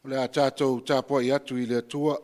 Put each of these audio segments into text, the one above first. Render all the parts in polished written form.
O le a tātou tāpua I atu I le atua.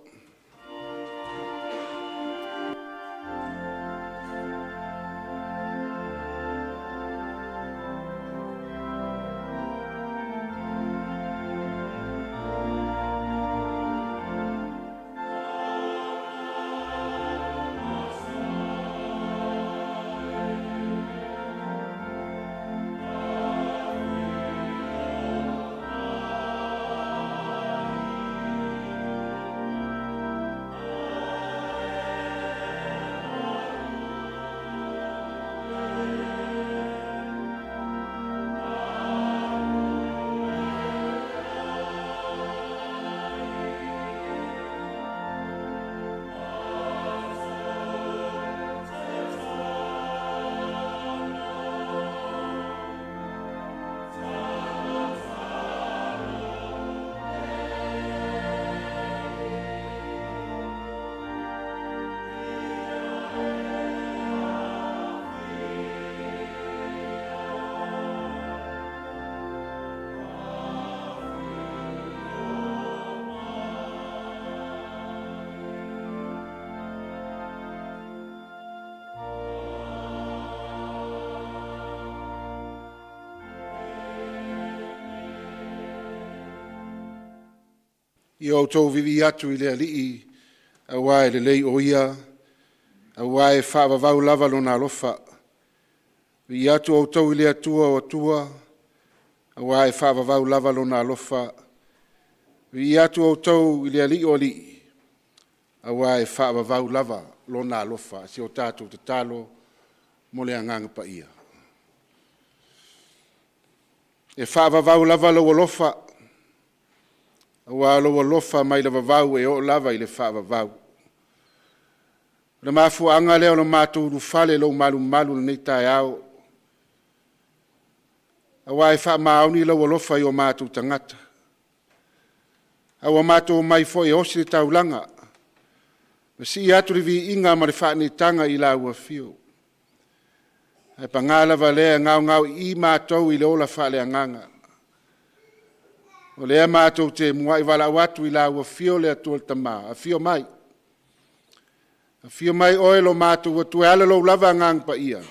I o tō vivi atu I le alii, a wae le lei o ia, a wae whaavavau lava lona alofa. Vi atu o tō I le atua o atua, a wae whaavavau lava lona alofa. Vi atu o tō I le alii o alii, a wae whaavavau lava lona alofa, si o tātou te talo, mo le anganga pa ia. E whaavavau lava lo alofa, Awa loa lofa mai le vavau e o lava I le whaavavau. Le mafuanga leo lo mātou rufale lo malu malu nei tai au. Awa e wha mauni lo lofa I o mātou tangata. Awa mātou mai fo e osi le taulanga. Ma si atu rivi inga ma le whaani tanga I la ua fio. Ai pa ngā lava lea ngau I mātou I le ola whaale anganga. O lea mātou te mua I wala watu I la ua fio lea tuol tama, a fio mai. A fio mai oe lo mātou wa tue ala lo lava ngang pa ia.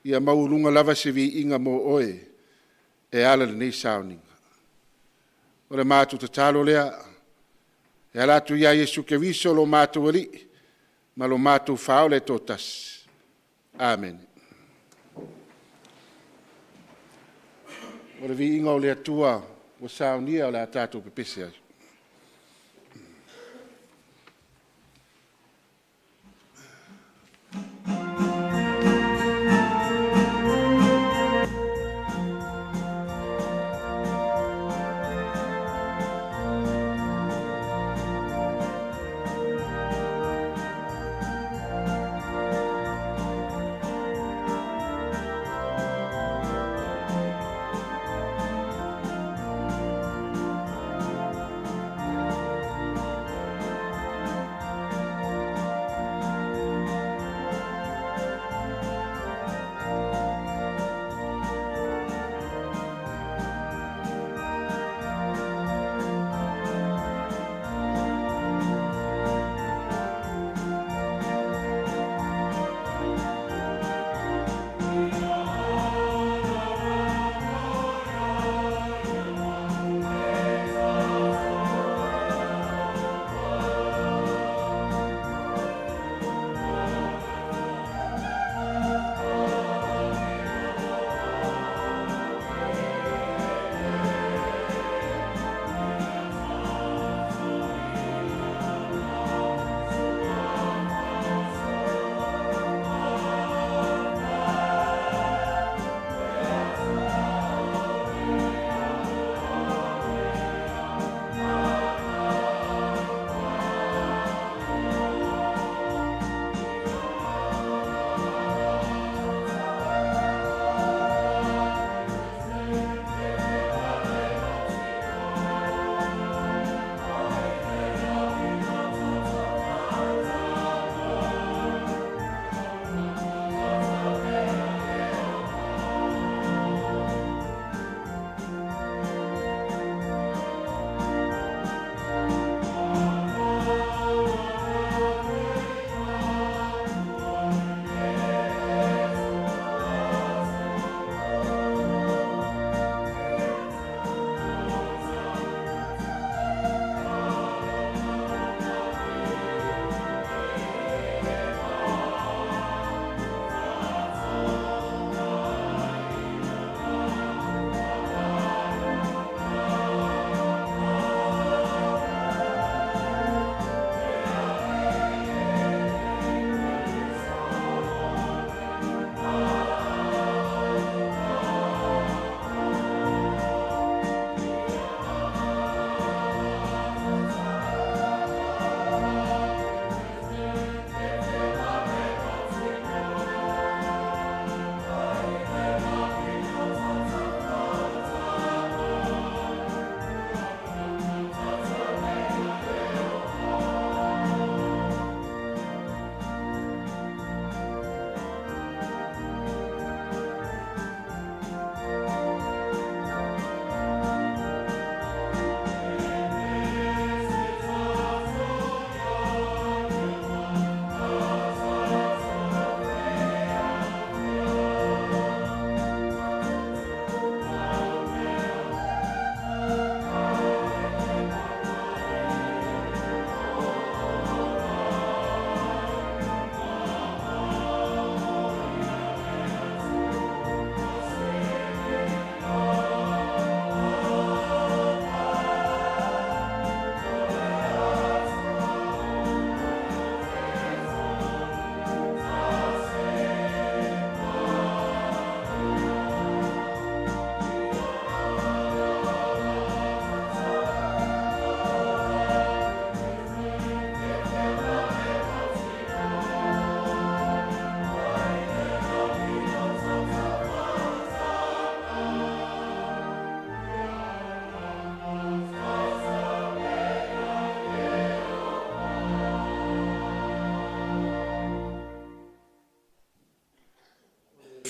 Ia maurunga lava se vi inga mo oe e ala le nei Sauniga. O le mātou te talo lea, e ala tu ia Yesu ke viso lo mātou ali, ma lo mātou whao le totas. Amen. O le vi inga o le atua o Sauniga o le atatou pepese ai.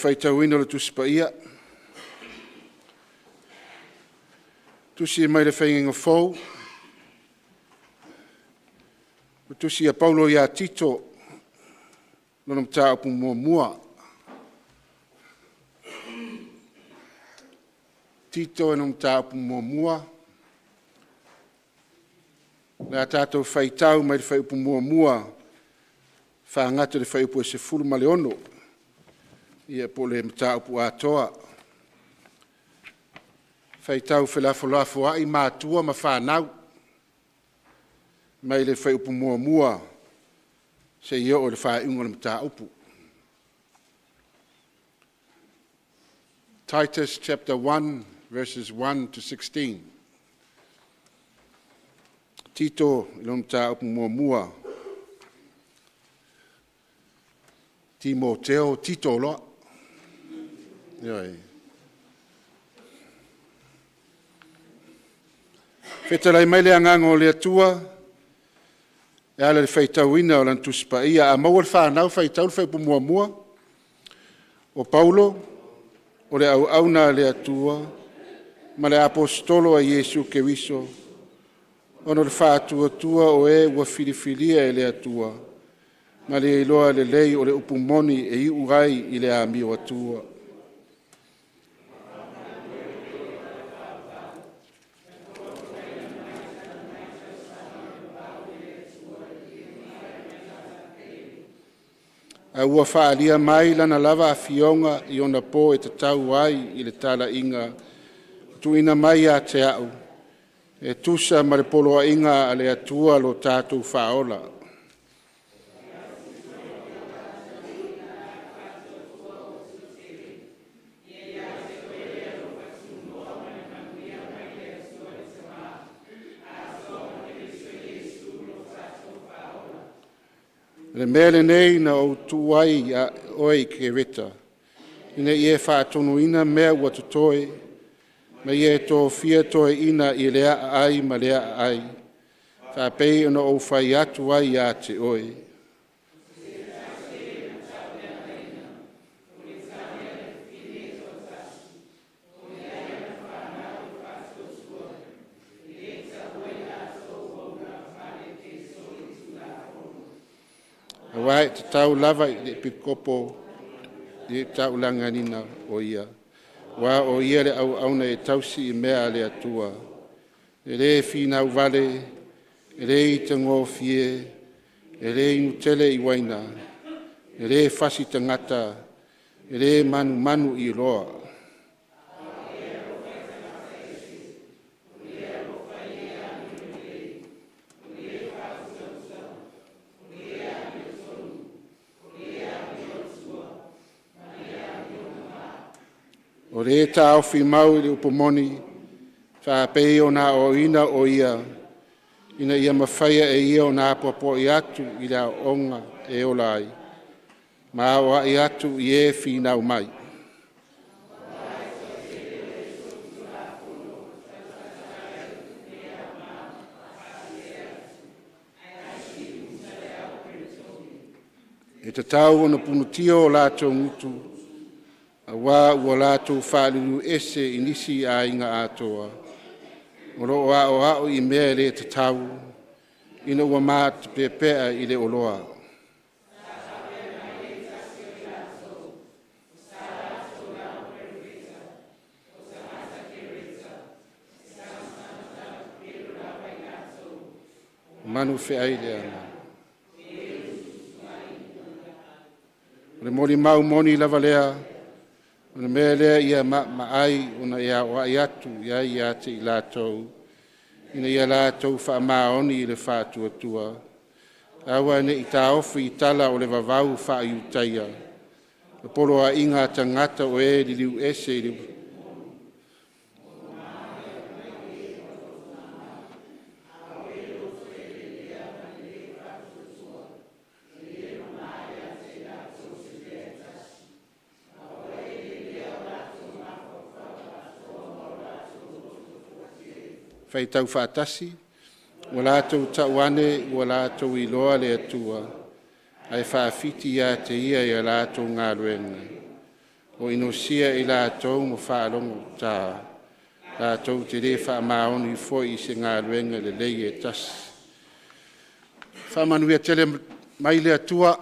Whaitauina le tusi pa ia. Tusi mai le whainga fau. Tusi a Paulo ia Tito. Nona mta apu mua. Tito e nona mta apu mua. Le tātou whaitau mai le whaiupu mua. Whaangata le whaiupu e se fulu ma le ono. Ia po le mta apu atoa. Whaitau whelafo ai mātua ma whanau. Mai le whaiupu mua. Se ia o le whaiunga le mta upu. Titus chapter 1 verses 1 to 16. Tito le mta upu mua. Timoteo Tito loa. Ioi. Whetalai mai le angango le atua. E ala le whaitauina o lan tuspa ia. A maua le whanau whaitau le whaipu mua. O Paulo. O le auna le atua. Ma le apostolo a Yesu Keriso. Ono le whaatua o e ua filifilia e le atua. Ma le iloa le lei o le upumoni e urai i le amio atua. A ua whaalia mai lana lava a fionga i ona po e te tau ai i le tala inga. Tuina mai a te au. E tusa ma le poloa inga a le atua lo tātou whaola. Le mele nei na o tuai a oi ke reta. Ina ie whaatonu ina mea ua tutoe. Ma ie tō fia toe ina i lea ai ma lea ai. Whapei ona o whai atu ai a te oi. Wai te tau lava i le pikopo i tau langanina o ia. Wa o ia le auna e tausi i mea le atua. E le finau vale, e le i tango fie, e le inu tele i waina, e le fasi tangata, e le manu i loa. O re ta au fi mau i le upomoni, whapei o nā o ina o ia, ina ia mawhaia e ia o nā popo i atu i la onga e o lai, ma o i atu i e fi nau mai. E te tau o na punutio o lātou ngutu, a wā ua lātou whāliru ese i nisi a inga atoa. O roa o ao i mea le te tau, ina ua māt pepea i le oloa. Manu whea le ana. Le mori mau moni lava lea, ona mea lea ia ai, ona ia o ai atu, ia ia te i lātou. Ina ia lātou wha maoni i le whātua. Awa ne i tā ofi i tala o le vavau wha i utaia. Le polo a inga tangata o e li liu ese i liu. Fai tau whaatasi, ua lātou tauane, ua lātou i loa le atua, ai whaafiti ia te ia i a lātou ngā ruenga. o inosia i lātou mo whaalongo tā lātou te re whaamaoni foi i se ngā ruenga le lei e tas. Whaamanuia tele mai lea tua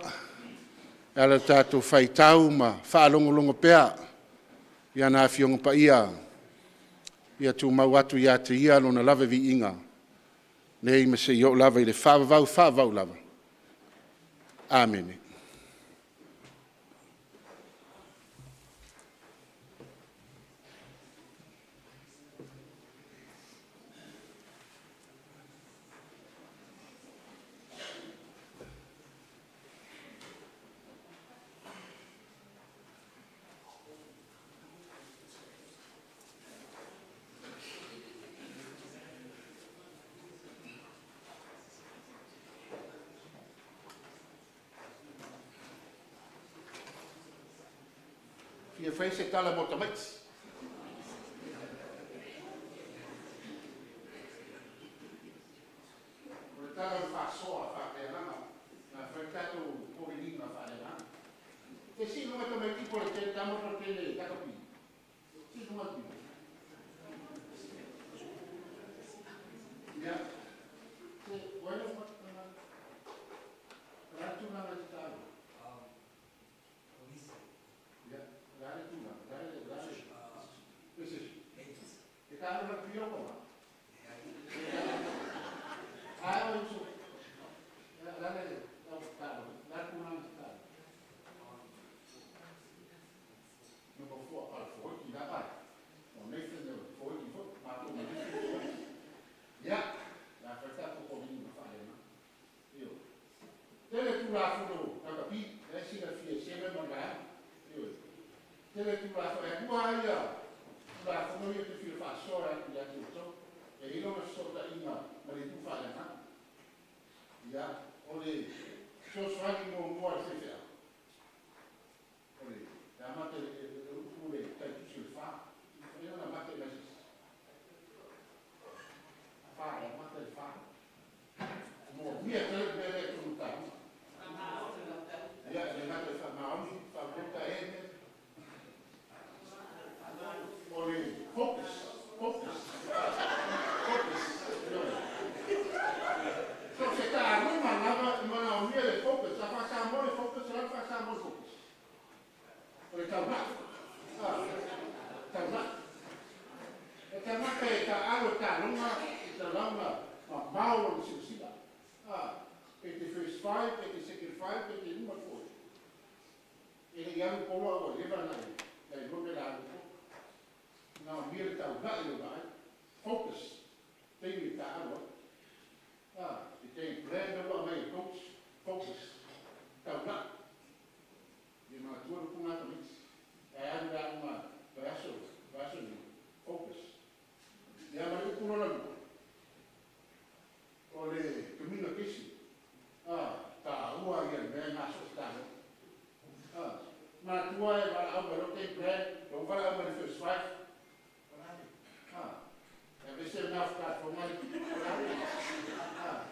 ala tātou whaitau ma whaalongolongo pea ia nā fionga pa ia tu mau atu ia te ia lona lava vi inga nei me se i o lava i le whaavau lava. Amen. Ia whai se tala mo tamaiti. O le tala o whaasoa whaapea na whai tato kore lima whaapea te si lunga tamaiti po le te tamoto tene takapi. Si lunga tino. Ia. Te Wainuiomata. Ratu na te talo. Kalau nak pion apa? Ayo itu. Lalu tahu. Lalu kurang tahu. Nombor 4 al 4 tidak apa. Mungkin nombor 4 itu macam mana? Ya, dah kita tu kau ini apa ya? Yo. Tele tu lah tu, tapi saya fie saya memang. Yo. Tele tu lah tu, aku aja. La familia te fil fa sora ya tutto e io non so da ina ma le tu fa la ya ole so swali mo mo al sefa ole la mate Utupo ta tu fa e non la mate la fa la mate fa mo mia te bere tu ta ya le mate fa ma oggi fa butta focus. So se está arruma nada unir el focus, la pasa amor el focus, la pasa amor focus. Pero está mal. Está mal. Está mal que está algo está luma mau en su sila. Este first 5, este second 5, este número 4. Ele ya no puedo agora, leva nada. Ele não me dá Now, here it out, focus. Take it out. You take brand of my coach, focus. Tauga. You know, two of them are mix. And that one, vessel, focus. The other one, or the communication. Tahua, you're very much of Matua, I'll take bread, over our first 5. Você não ficar formado.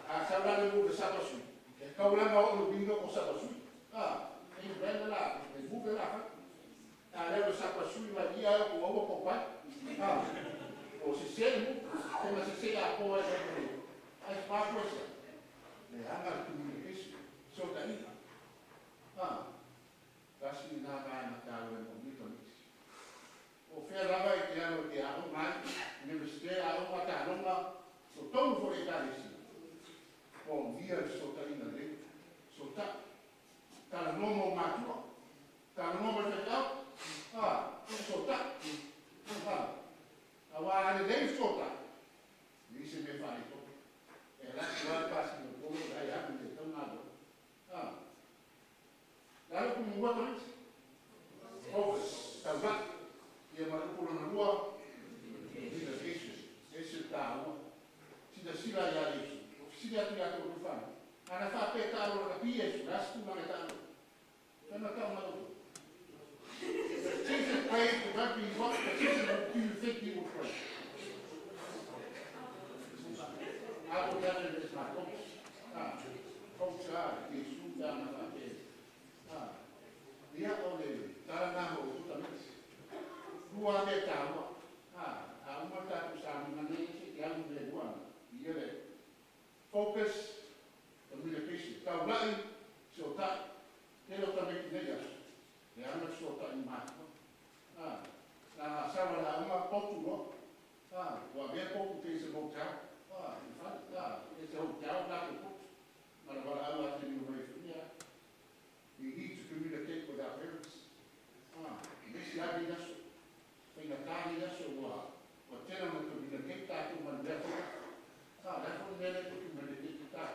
A saudade do mundo sabe assim. Kau lang ako bingo ko sa pasui. Yung brand na, may buga na. Lalo sa pasui, mag-iya ko ako po pa. O si Sel, kung masisila ako ay papo siya. May hangal communication. So, dali. Kasi nakakatawa ng dito. O Felaugaiga e ano que arrumar, universidade arrumar tá arrumar, so todo for egalíssimo. Bom dia soltar ainda ali, soltar. Tá no nome mato, tá no nome federal, soltar. Agora ele deve soltar. Isso me faz então. Ela vai passar no povo, aí a gente não nada. Lá como um outro, focus, tá bom. Ia marupulo na rua, vida feixes, esse tal, se da sila ya isso, sila tu ya tu fana. Ana fa petalo na pia, gasto na metalo. Não tá uma outra. Jesus prayed to not be what do you think he would pray? I would have it as my coach. Coach, Jesus, down my face. Dia onde, tá na rua, Ua me tāua. A uma tātu Sauniga nei se te alu le uana. Ia le focus, communication. Tau lai, se o tai. Te lo tameki nei asu. Le ana se o tai mātua. La sawa la uma potu no. Ua mea poku te se motau. E se hotel la te potu. Mana wala au ate ni umai funia. We need to communicate with our parents. Mesi abi naso. Whaina tāni naso wa tēnā na communicate tātou man lefo. Lefo nele to communicate tātou.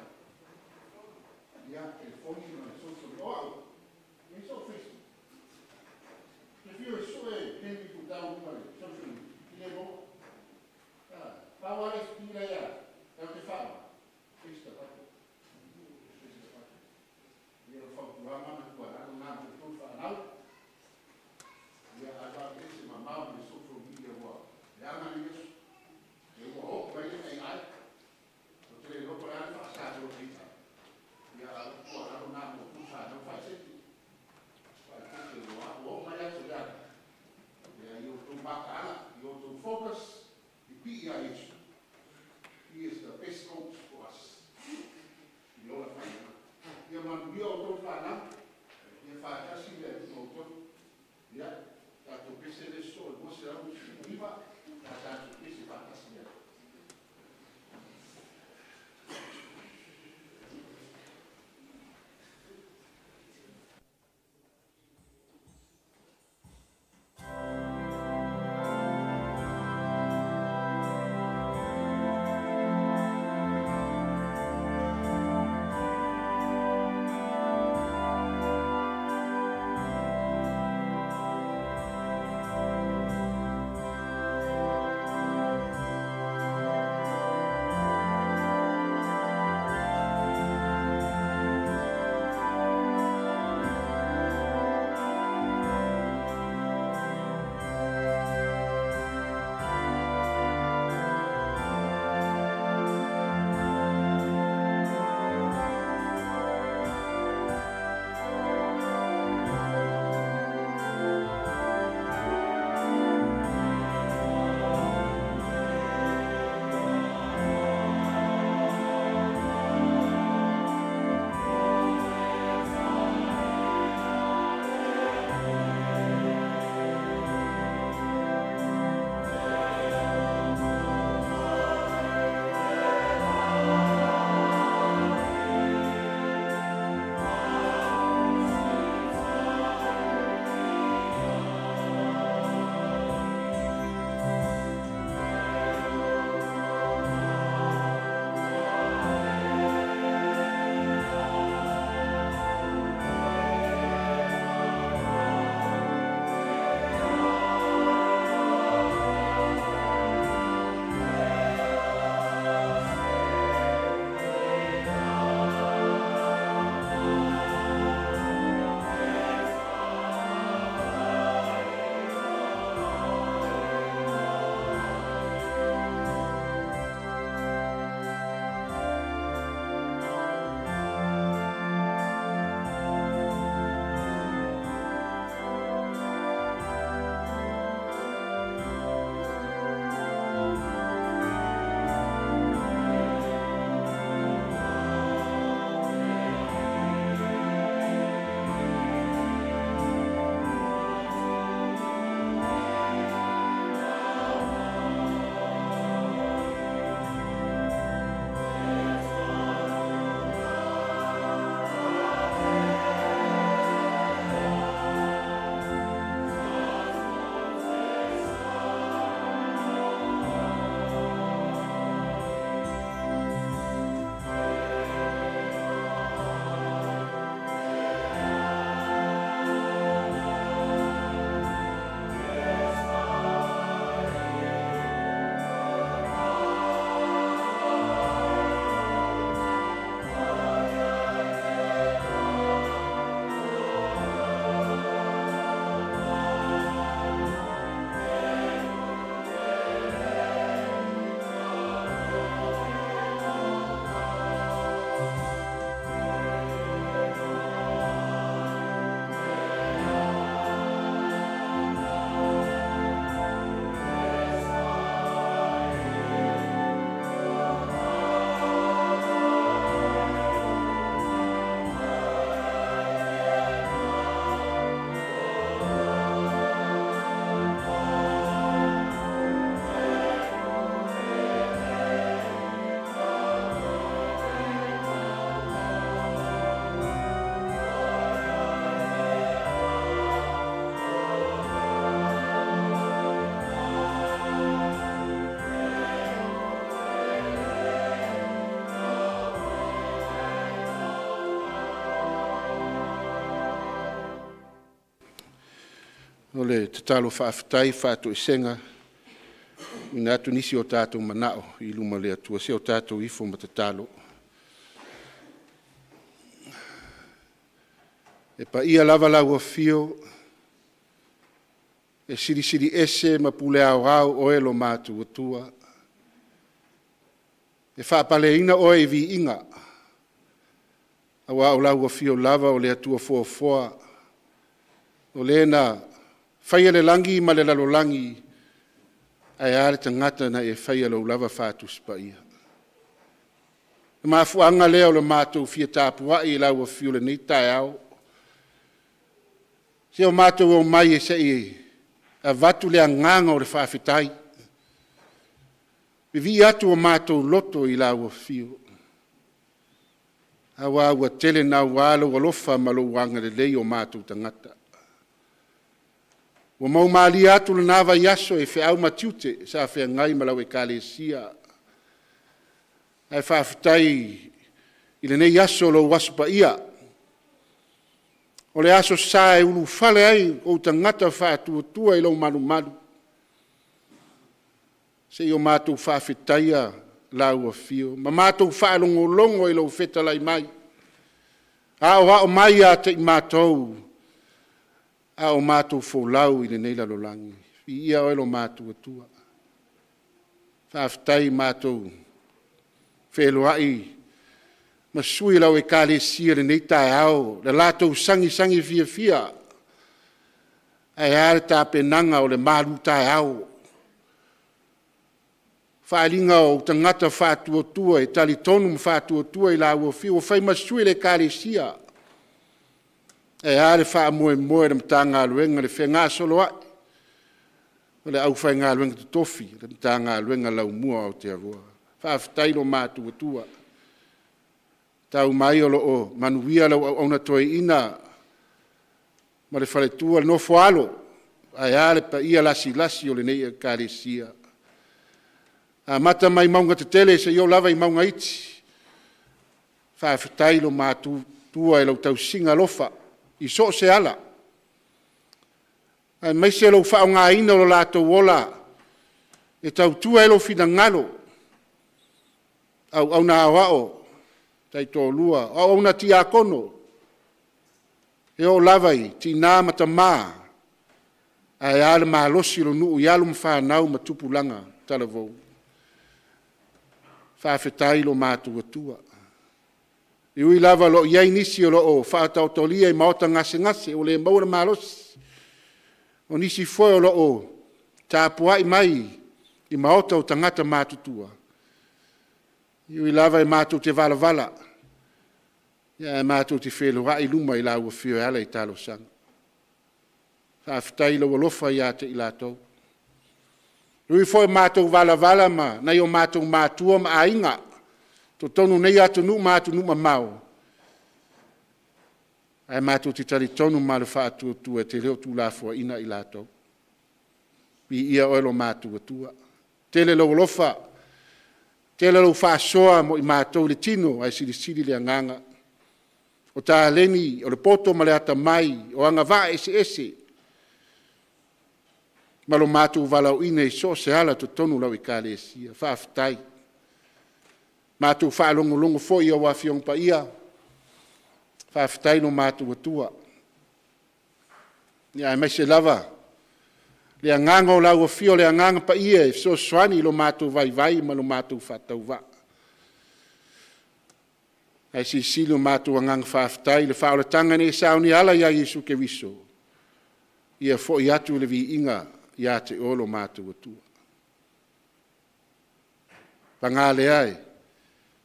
O le te talo whaafitai whātu i senga. Ina atu nisi o tātou manao i luma le atua. Se o tātou ifo ma te talo. E pa ia lava lau a fio. E siri ese ma pule au au o e lo mātu atua. E whaapale ina o e vi inga. Awa o lau a fio lava o le atua foa. O le na whaia le langi ma le lalo langi. Ai are tangata na e whaia lo lava whātu spa ia. E mafuanga leo le mātou fia tāpua i lau a fio le nei tai au. Se o mātou o mai e se i a vatu le anganga o le whawhitai. Vi atu o mātou loto i lau a fio. Awa ua tele na walo o lofa ma lo wanga le lei o mātou tangata. Wa mau mali atu le nawa yaso e whi au matiute sa whi ngai malau e kale sia. Ai whawhitai i le nei yaso lo waspa ia. O le aso sa e ulu fale ai o tangata whātua tua i lau malu. Se i o mātou whawhitaia lau a fio. Ma mātou whaalongo i lau whetalai mai. A o mai a te i mātou. A o mātou fōlau i le nei lalolangi. I ia o elo mātou atua. Whawhitai mātou. Wheloai. Ma sui lau e kāle sia le nei tae au. Le lātou sangi fia. Ai are tā penanga o le malu tae au. Whaalinga o tangata whātua tua e tali tonum whātua tua i lau o fio. O whai masui le kāle sia. E are wha moe le mta ngā luenga le whenga solo ai. O le au whai ngā luenga te tofi, le mta ngā luenga lau mua o te avua. Whaafitai lo mātua tua. Tau mai o o manuia lau au na toi ina. Ma le whale tua no whaalo. Ai are pa ia lasi o le nei kāre sia. A mata mai maunga te tele se yo lava i maunga iti. Whaafitai lo mātua tua e lau tau singa lofa. I so se ala. Ai mai se lo whao ngā ina o lato wola. E tau tua e lo whina ngalo. Au na awao. Tai tō lua. Au na ti a kono. E o lavai. Ti nā mata mā. Ai ale mā losi lo nuu. Ialu mwhanau ma tupulanga. Talavou. Whawhetai lo mātua tua. I ui lava lo iai nisi o lo o whaatau tolia i maota ngase o le maura malos. O nisi foi o lo o tāpua i mai i maota o tangata mātutua. I ui lava i mātou te vala. Ia e mātou te whelua i luma i lau a whio ala i talo sanga. Whaafitai lo alofa i ate i lātou. I ui foi mātou vala ma, nei o mātou mātua ma ainga. To tonu nei atu nu mātu nu mamau. Ai mātu te tari tonu malu whātua tua te leo tu lāfua ina i lātou. I ia oelo mātu atua. Tele lo lofa. Tele lo whāsoa mo i mātou le tino ai siri le anganga. O tā leni, o le poto ma le ata mai, o anga vā ese. Malo mātu walau ina i so se ala to tonu lau i kāle sia. Whaafitai. Mātou whaalongo fo i awa whiong pa ia. Whaafitai no mātou atua. Ia mai se lava. Le anganga o lau a whio le anganga pa ia. So swani lo mātou vai ma lo mātou whatau wa. Ai si lo mātou anganga whaafitai. Le whaola tanga ne sauni ala ia Jesu ke wiso. Ia fo i atu le vi inga. Ia te olo mātou atua. Pangale ai.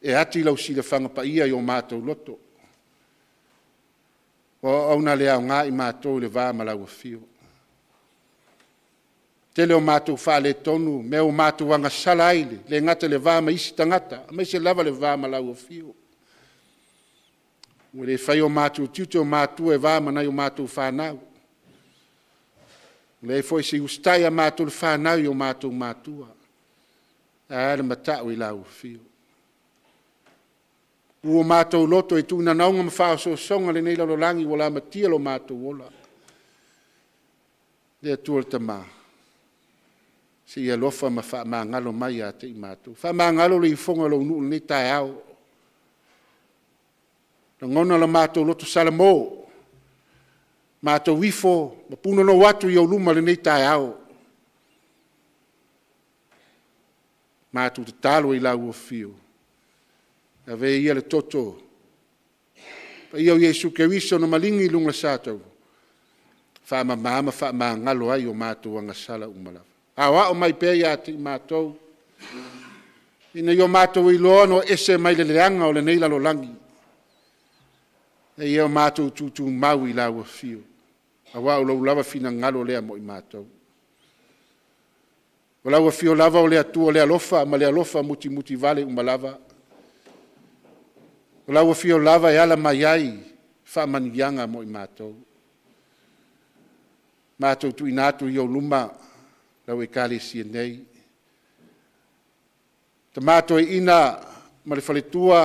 E ati lau sila whanga pa ia i o mātou loto. O au na lea o ngā i mātou le vā malau a whio. Tele o mātou whale tonu, me o mātou wanga sala aile, le ngata le vā ma isi tangata, a mai se lava le vā malau a whio. Ue le whai o mātou tiute o mātou e vā manai o mātou whanau. Le foi se ustai a mātou le whanau i o mātou mātua. A ale matau i lau a whio. Ua mātou loto e tūna naunga mawhao so songa le nei lalolangi wala matia lo mātou wola. le atua te mā. Se ia lofa ma wha mā ngalo mai a te i mātou. Wha mā ngalo le i whonga lo nuu ni tae au. Na ngona la mātou loto salamo. Mātou wifo, ma puna no watu i au luma le nei tae au. Mātou te talo i la ua fio. Na vea ia le toto. Pa iau Yesu ke wiso na malingi lunga sātou. Wha ma ngalo ai o mātou anga sala umalawa. Awa o mai pēi ati mātou. Ina yo mātou i loa no ese mai le leanga o le neila lo langi. E iau mātou tutu mau i la ua fio. Awa o lau lava fina ngalo lea mo i mātou. O lau a fio lava o lea tua lea lofa, ma lea lofa muti vale umalawa. O lau a fio lava e ala mai ai, wha manianga mo i mātou. Mātou tu inatu i o luma, lau e kāle sia nei. Ta mātou e ina, ma le whaletua,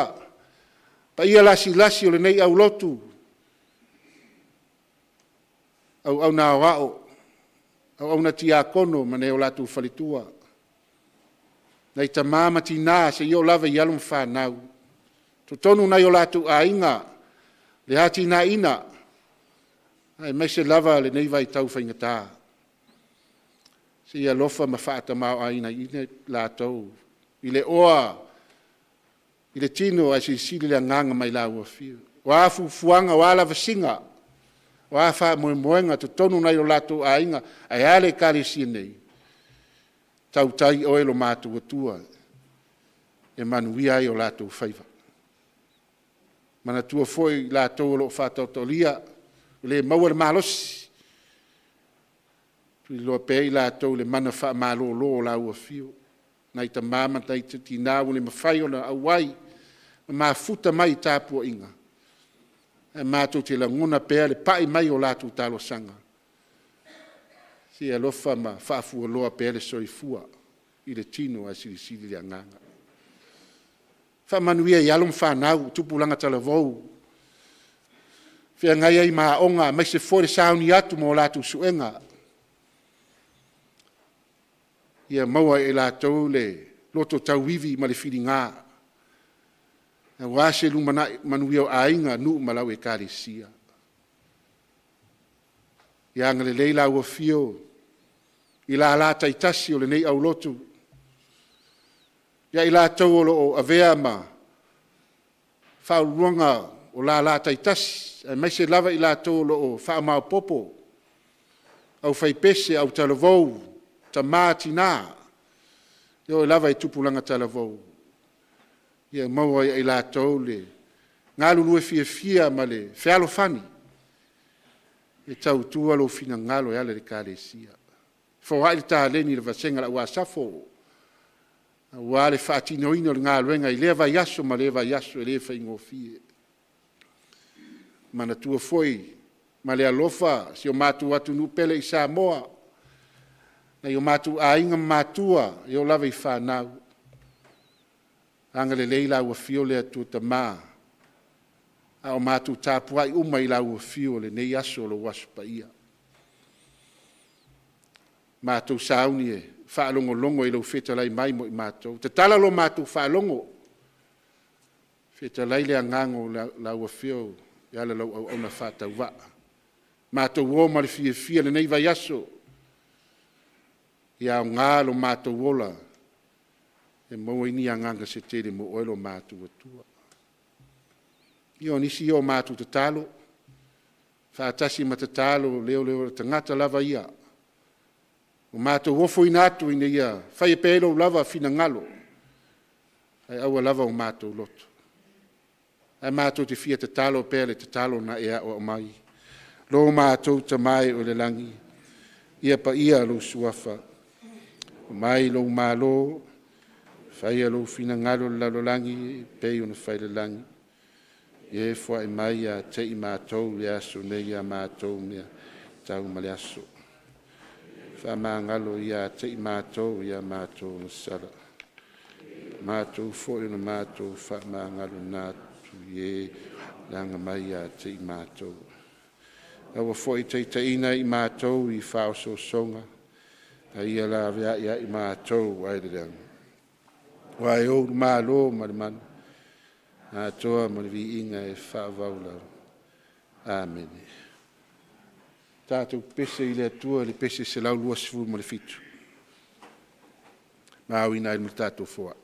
pa ia lasi o le nei au lotu. Au nā wao, au na tia kono, ma ne o latu whaletua. Nei ta māma tina, se i o lava i alum whanau. To tonu nei o latu a inga, le hati na ina, ai mai se lava le nei vai tau whaingatā. Se ia lofa ma whaata mau a ina lātou. I le oa, i le tino ai se sili le nganga mai la ua fio. Wa afu fuanga wa ala vasinga. Wa afa moenga to tonu nei o lātou a inga, ai ale kare si nei. Tau tai oe lo mātou atua. E manuia ai o lātou whaiva. Mana tua foi lātou lo whātau tolia, le maua le malosi. Tui loa pēi lātou le mana wha malo lo la ua fio. Nai ta māma tai te tinau le mawhai o na awai. Ma futa mai tāpua inga. E mātou te la ngona pēa le pai mai o lātou talo sanga. Si e lofa ma whaafua loa pēa le soifua. I le tino a siri le anganga. Wha manuia i alum whanau, tupulanga tala vau. Whia ngai ai maa onga, mai se fore sauni atu mo lātou suenga. Ia maua e lātou le loto tau wivi ma le whiri ngā. Na wāse lu manuia o ainga nu malau e kāre sia. Ia ngale leila ua fio. I la lātai tasi o le nei au lotu. Ia i lātou o avea ma. Whao ruanga o la lātai tasi. Mai se lava i lātou o whao mau popo. Au whaipese au talavou. Ta mātina. Ia o lava i tupulanga talavou. Ia maua i lātou le. Ngā lulu e fia ma le whialo whani. E tau tua lo fina ngalo e ale le kāre sia. Fawai le tā leni le vasenga la ua safo. Ua le whaatino ino le ngā luenga i lea vai aso ma lea vai aso e lea whai ngofie. Mana tua foi, ma lea lofa, si o mātu atu nupele i Samoa. Na i o mātu a inga mātua, i o lava i whanau. Anga le leila ua fio lea tu ta mā. A o mātu tāpuai uma i la ua fio le nei aso lo wasu pa ia. Mātou sauni e whaalongo longo i lau whetalai mai mo i mātou. Te tala lo mātou whaalongo. Whetalai lea ngango la ua fio i ala lau au na whātau wa. Mātou o mali fia le nei vai aso. Ia o ngā lo mātou wola. E maua ini a nganga se tere mo oelo mātou atua. Io nisi o mātou te talo. Whaatasi ma te talo leo te ngata lava ia. O mātou wofo inatu ina ia. Whai e pēlo lava fina ngalo. Ai aua lava o mātou loto. Ai mātou te fia te talo pēle te talo na ea o mai. Lo mātou te mai o le langi. Ia pa ia lo suafa. O mai lo mālo. Whai a lo fina ngalo lalo langi. Pei ona whai le langi. E fwa e mai a te i mātou le aso nei a mātou mea tau male aso. Wha mā ngalo i a te i mātou na sara. Mātou fo i na mātou wha mā ngalo nātu i e langa mai a te i mātou. Aua fo'i teitaina i mātou i whaososonga. A ia la rea ia i mātou ai le reanga. Wai o mālo marimana. A toa marivi inga e whaavaula. Amen. Tātou pese i le atua, le pese se lau lua sifu mo le fitu. Māwina i le tātou fua.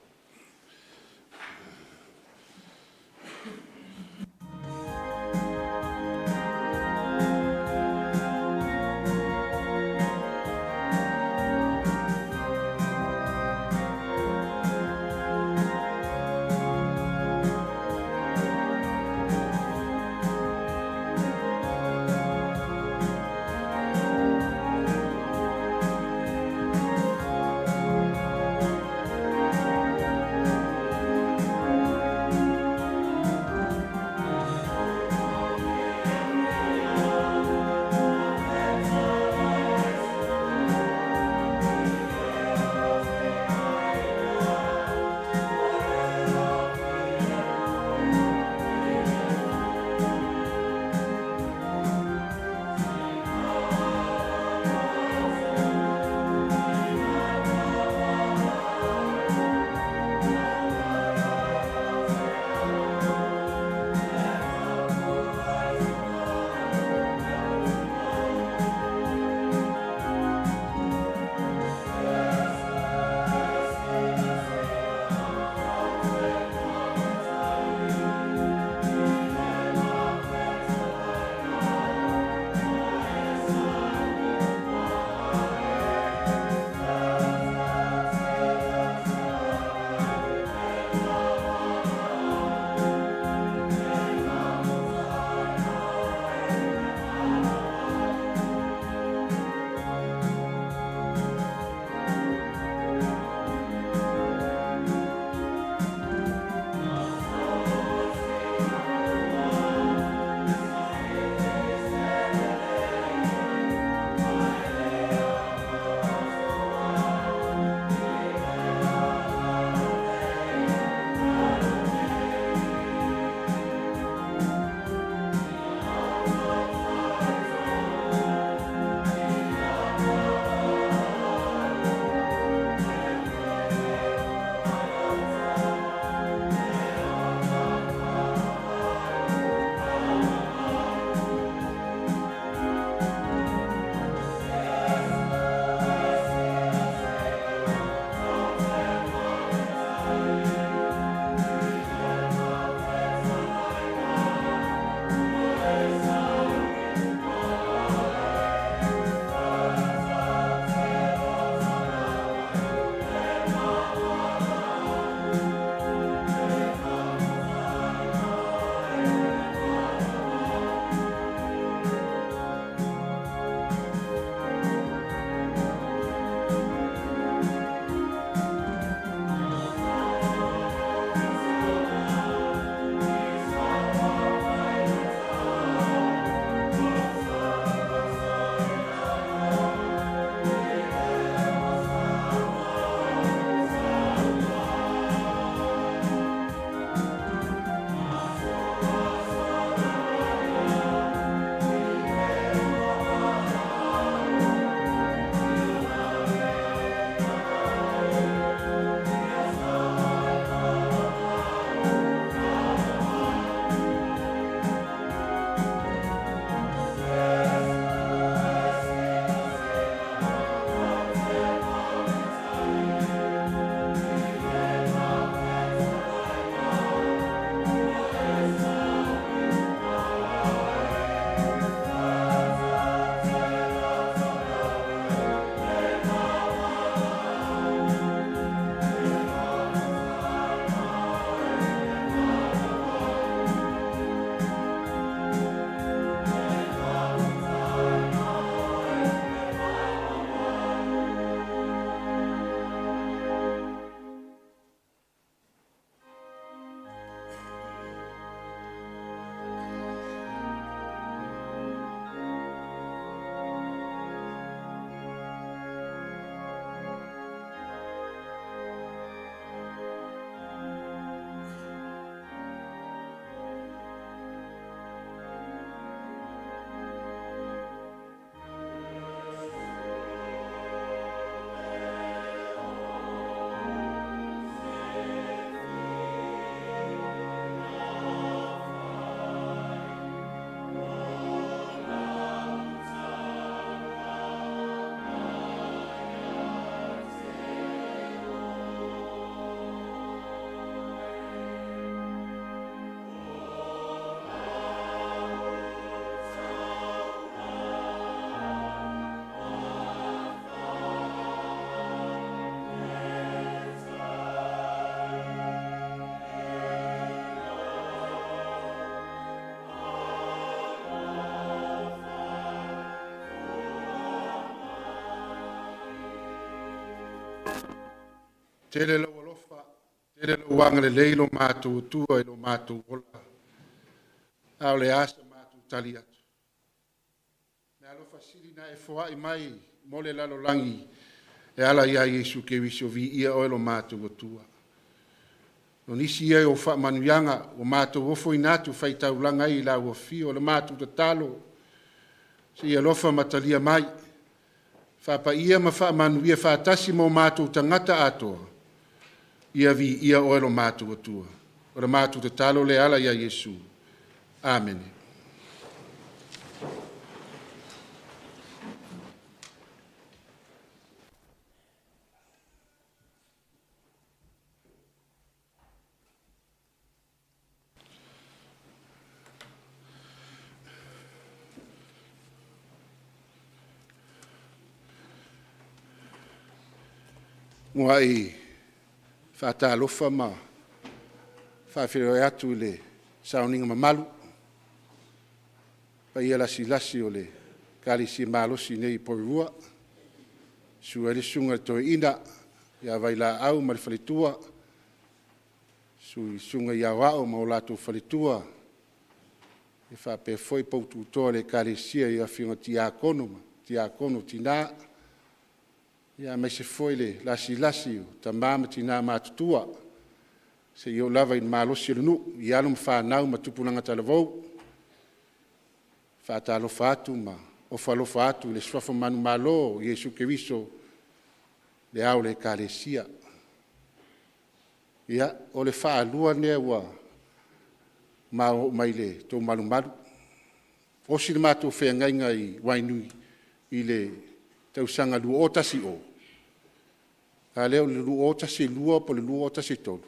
Tele lau alofa, tele lau wanga le leilo mātou tua e lo mātou ola. Au le asa mātou tali atu. Me alofa siri na e foai mai, mole lalo langi, e ala ia Yesu ke wiso vi ia o lo mātou tua. No nisi ia o wha manuianga, o mātou ofo inatu whai tau langa i la ua fio, o le mātou ta talo, se ia lofa matalia mai, whapa ia ma wha manuia whatasi mo mātou tangata atoa, ia vi ia o lo mātou atua. O le mātou ta talo le ala ia Yesu. Amen. Mwai whatalofa ma whawhiroe atu i le Sauniga mamalu. Pa ia lasi o le kalisi malosi nei porua. Sua le sunga toe ina, ia vaila au ma le whalitua. Sui sunga ia wao ma o lato whalitua. E whape foi poutu utoa le kalisia ia whiunga tiakono tina. Ia mai se foi le lasi o tamama tina mātutua. Se iau lava in malosi le nu, i alum whanau ma tupulanga talavou. Whatalofa atu ma ofalofa atu le swafa manu malo Yesu Keriso le au le kalesia. Ia o le whaalua nea ua mai le tō malu. O si le mātou whengainga i Wainui i le tausanga lua o tasi o. A leo le lua o tasi lua po le lua o tasi tolu.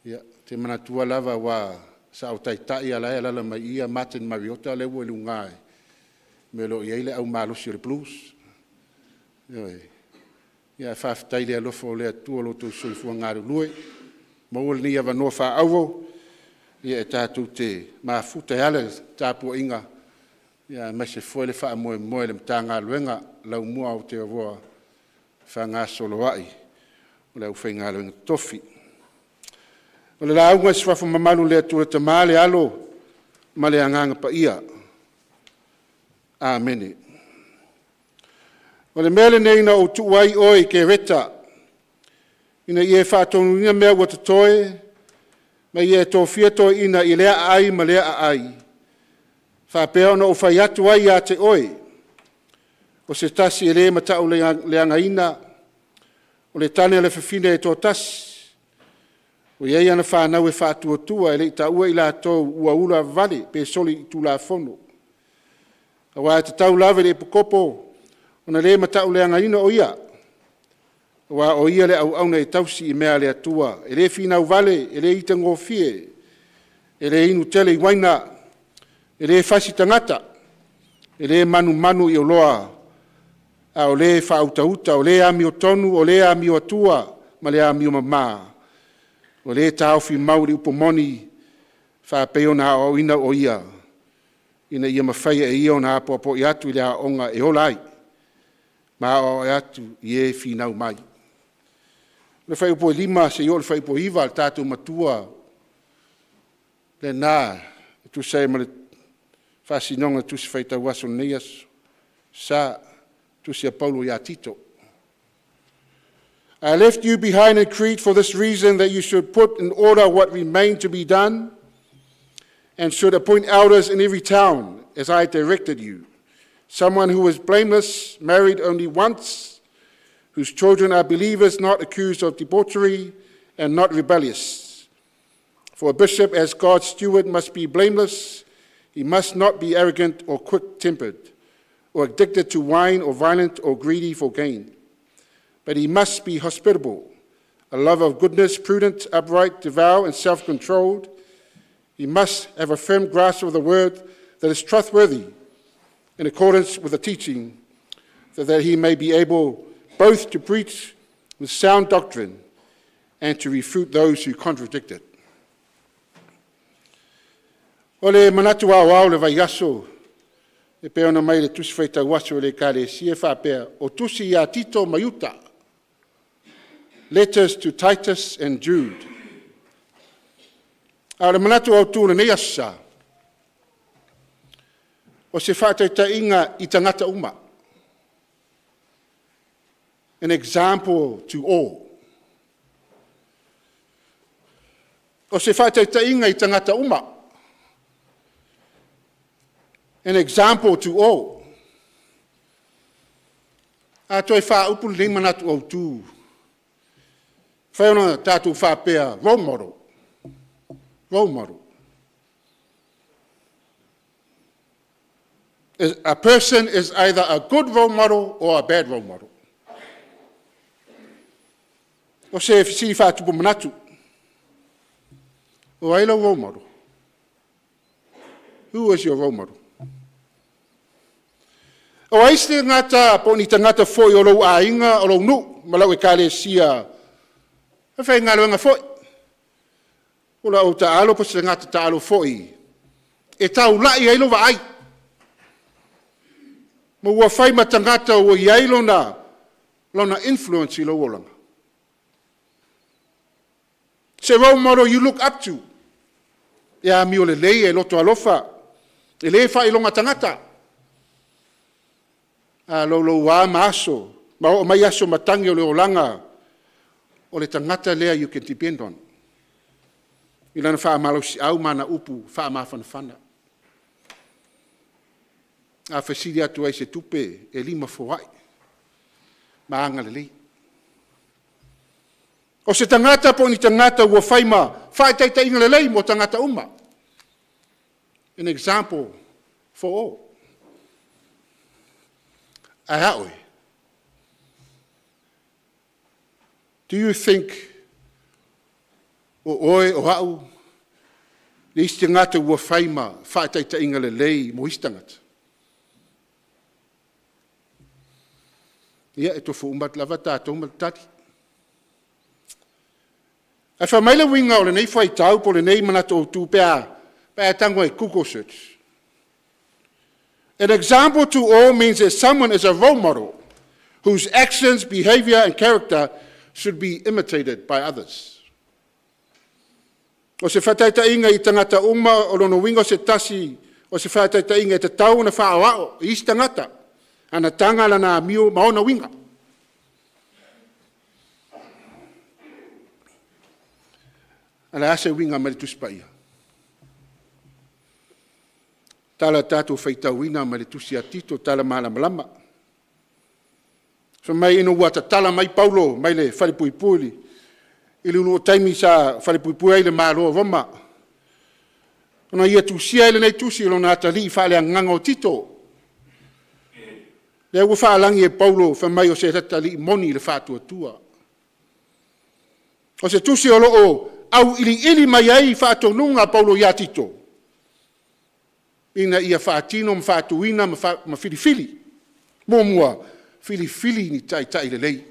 Ia, te manatua lava wa sa o taitai ala e lala mai ia Martin Mariota le ua lungai. Me lo i eile au malosi le blues. Ia whaftai le alofo le atua Lotu sulfua ngāru lue. Maua ni awa noa wha auo. Ia e tātou te mafuta ala tāpua inga. Ia mai se foi le wha moe le mtanga luenga lau mua o te avoa wha ngā solo ai. O lau whai ngā luenga tofi. O le launga swafa mamalu le atua te male alo ma le anganga pa ia. Amene. O le mele neina o tuai oi ke reta. Ina ie whaatonu ina mea wata toe. Ma ie tō fiato ina i lea ai ma lea ai. Whapea ona o whai atu ai a te oi. O se tasi e le matau le angaina. O le tane le whiwhine e tō tasi. O iei ana whanau e whaatuatua e le ta ua i la tō ua ula vale pe soli i tū la whono. A wā te tau lawe le pukopo o na le matau le angaina o ia. A wā o ia le au auna e tausi i mea le atua. E le whinau vale, e le ita ngofie, e le inu tele i waina, e le whasi tangata, e le manu i o loa, a o le whautauta, o le ami o tonu, o le ami o atua, ma le ami o mamaa. O le tauwhi mauri upomoni, whapeo na o ina o ia, ina ia mawhaia e ia o na apoapo i atu i le aonga e olai, ma o e atu i e whinau mai. Le whai upo lima se i o le whai upo iwa al tātou matua, le nā, tu sei ma le whasinonga tu se whaita waso neas, sa tu se a Paulo i a Tito. I left you behind in Crete for this reason, that you should put in order what remained to be done, and should appoint elders in every town, as I directed you. Someone who is blameless, married only once, whose children are believers, not accused of debauchery, and not rebellious. For a bishop, as God's steward, must be blameless. He must not be arrogant or quick-tempered, or addicted to wine, or violent, or greedy for gain. But he must be hospitable, a lover of goodness, prudent, upright, devout, and self-controlled. He must have a firm grasp of the word that is trustworthy, in accordance with the teaching, so that he may be able both to preach with sound doctrine and to refute those who contradict it. O le manatu au le vaiaso, e pe ona mai le tusi whaita waso le kare si e whapea, o tusi ia Tito Maiuta. letters to Titus and Jude. Aole manatu au tūna nei asa. O se whātaitainga I tangata uma. An example to all. O se whātaitainga I tangata uma. An example to all. A toi whaupu nei manatu au tū. Whaiona tātou whapea role model. Role model. A person is either a good role model or a bad role model. O se si whātupu manatu. O aila role model. Who is your role model? O aiste ngata po ni tangata foi o lo ainga o lo nu malau e kale sia. E whai ngalo nga foi. O la o taalo po se ngata taalo foi. E tau lai ailo wa ai. Mo ua whai matangata o iai lona influence I lo olanga. Se role model you look up to. Ia mi o le lei e loto alofa. E le whai longa tangata. A lo wa maaso. Ma o mai aso matangi o le olanga. O le tangata lea you can depend on. I lana wha malo si au mana upu wha mawhanawhana. A whasiri atu ai se tupe e lima fowai. Maanga le lei. O se tangata po ni tangata ua whaima whaitaita inga le lei mo tangata uma. An example for all. A haoi. Do you think o oe o hau le isi tangata ua whaima whaitaita inga le lei mo isi tangata? Ia e tofu umat lava tātou matati. E whamaila winga o le nei whai tau po le nei manata o tū pēa tango e Google search. An example to all means that someone is a role model whose actions, behavior and character should be imitated by others. O se whataita inga I tangata uma o lono winga se tasi o se whataita inga I te tau na whaawao I isi tangata. Ana tanga lana mio maona winga. Ala ase winga mali tuspa ia. Tala tātou whaitauina mali tusi atito tala malama. So mai ino wata tala mai Paulo mai le whalipuipuli. Ili unu o taimi sa whalipuipui ai le māloa roma. Ona ia tusia ele nei tusi ilo na atali whale a nganga o tito. Le ua whaalangi e Paulo whamai o se tatali moni le whātua. O se tusi o loo au ili mai ai whātonunga Paulo ia tito. Ina ia whātino ma whātuina ma filifili. Mua filifili ni tai le lei.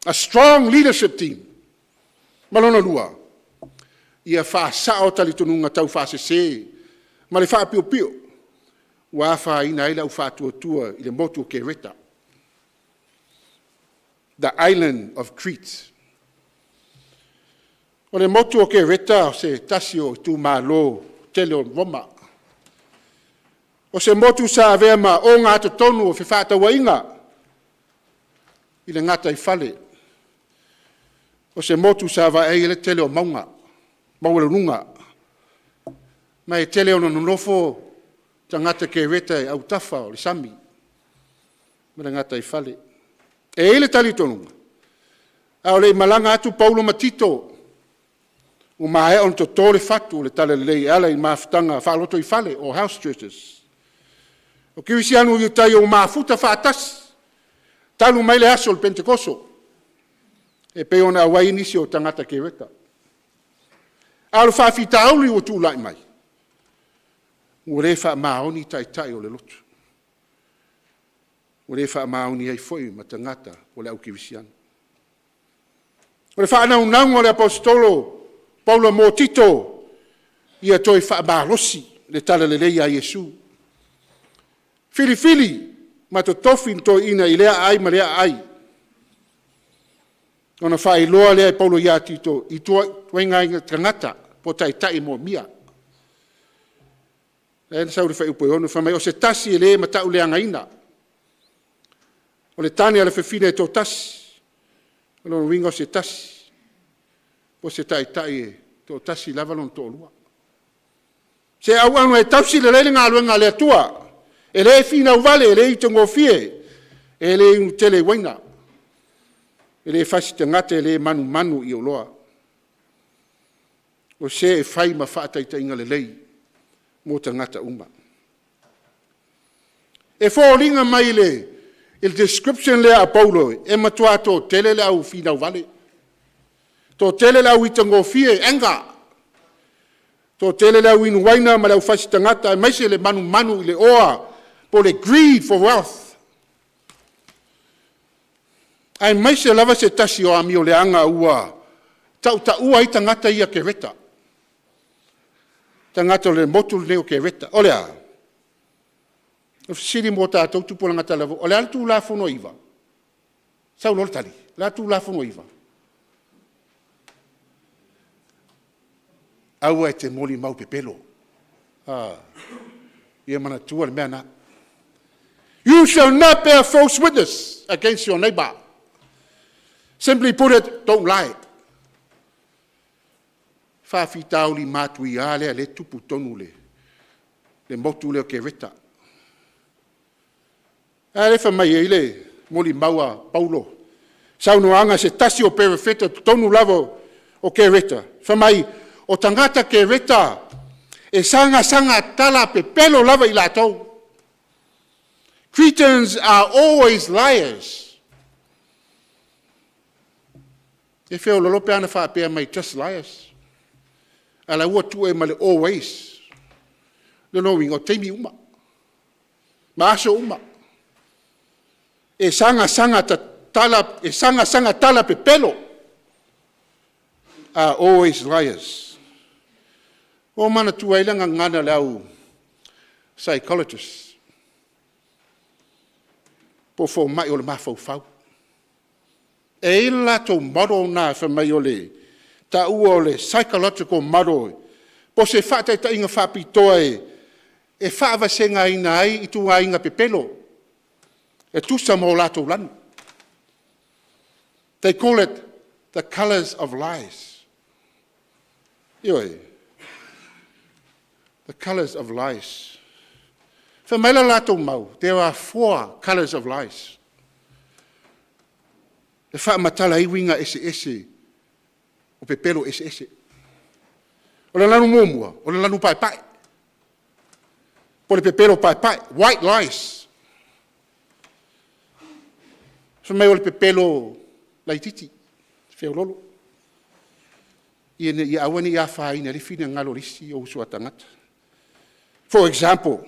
A strong leadership team. Malona lua. Ia whāsao talitonunga tau whāsese. Ma le whāpio. Wafa ina ila tua I le motu o Kereta. The island of Crete. O le motu o Kereta se tasi o tu malo tele o Roma. O se motu sa avea ma o ngā tonu o whiwhata wainga. I le ngata I whale. O se motu sa va e le tele o maunga. Maurunga. Mai tele o nonofo tangata Kereta e au tafa o le sami. Mara ngata I whale. E ele tali tonunga. A o le malanga atu Paulo Matito. O mahe on to tole fatu le tale lei ala I mafutanga whaloto I whale o house churches. O kirisianu I tai o mafuta whaatas. Talu mai le aso le Pentekoso. E pe ona awai nisi o tangata Kereta. Alo whawhita auli o tūlai mai. O le wha maoni tai o le lotu. O le wha maoni ai foi matangata o le au kirisianu. O le wha naunau o le apostolo Paulo Motito ia toi wha marosi le tala le leia Yesu. Fili ma to tofin to ina I lea ai ma lea ai. Ona whae loa lea Paulo ia tito, I tuenga inga tangata, po tai mo mia. E na sauri whai upo onu, whamai o se tasi e le matau lea ngaina. O le tane ala whewhine e tō tasi. O le winga o se tasi. Po se tai e tō tasi lava lon tō lua. Se au anu e tausi le leile ngā luenga le atua. E le whina uvale, e le i tongo fie. E le i tele waina. E le whasi te ngate, e le manu I o loa. O se e whai ma whaataita inga le lei. Mō ta ngata uma. E whōringa mai le, il description lea a Paulo, e matua tō tele le au whina uvale. Tō tele le au i tongo fie, enga. Tō tele le au inu waina, ma le au whasi te ngata, e maise le manu I le oa, po le greed for wealth. Ai maise lava se tasi o ami o le anga ua, tau ta ua I tangata ia ke reta. Tangata le motu leo ke reta. O lea, o siri mo tātou tupu la ngata levo, o lea tu la fono iwa. Sau lor tali, la tu la fono iwa. Aua e te moli mau pepelo. Ia mana tua le mea na. You shall not bear false witness against your neighbor. Simply put it, don't lie. Whawhitau li mātui ālea le tupu tonu le motu leo ke reta. Le whamai e le moli maua Paulo. Saunoanga se tasi o perefeta tonu lavo o ke reta. Whamai o tangata ke reta e sanga tala pe pelo lava I lātou. Cretans are always liars. E wheo lolope ana whaapea mai just liars. Ala ua tu e male always. Le knowing o teimi uma. Maaso uma. E sanga tala pe pelo. Are always liars. O mana tu ailanga ngana lau psychologists. Po fo mai o le mafau. E ila to model na fa mai o le ta ua o le psychological model. Po se whata ta inga whapitoa e whaava senga ina ai I tu inga pepelo. E tusa mo lato lanu. They call it the colors of lies. Ioi. The colors of lies. For mai la lato mau, there are 4 colors of lies. E wha matala I winga ese. O pepelo ese. O le lanu momua, o le lanu pai. Po le pepelo pai. White lies. So mai o le pepelo laititi. Feo lolo. Ia awani ia whaina le fina ngalo risi o usua tangata. For example,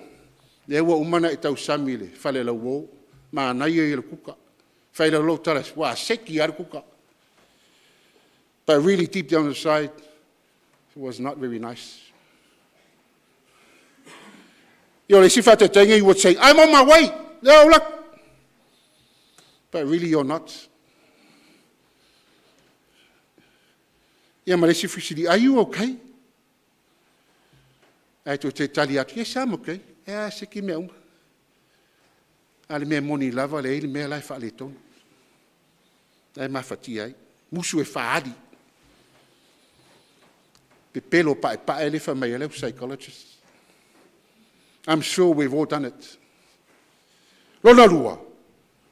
le ua umana I tau sami le whale lau wō, ma nai e le kuka. Whai lau lau taras, wā seki ar kuka. But really deep down inside, it was not very nice. Yo le sifa te tenga, you would say, I'm on my way. No, look. But really you're not. Ia ma le sifa sidi, are you okay? Ai to te tali atu, yes, I'm okay. Ea seki mea uma. Ale mea moni lava, le ele mea lai wha le tonu. Ai mawhati ai. Musu e whaari. Pe pelo pae le whamai aleu psychologist. I'm sure we've all done it. Lona rua.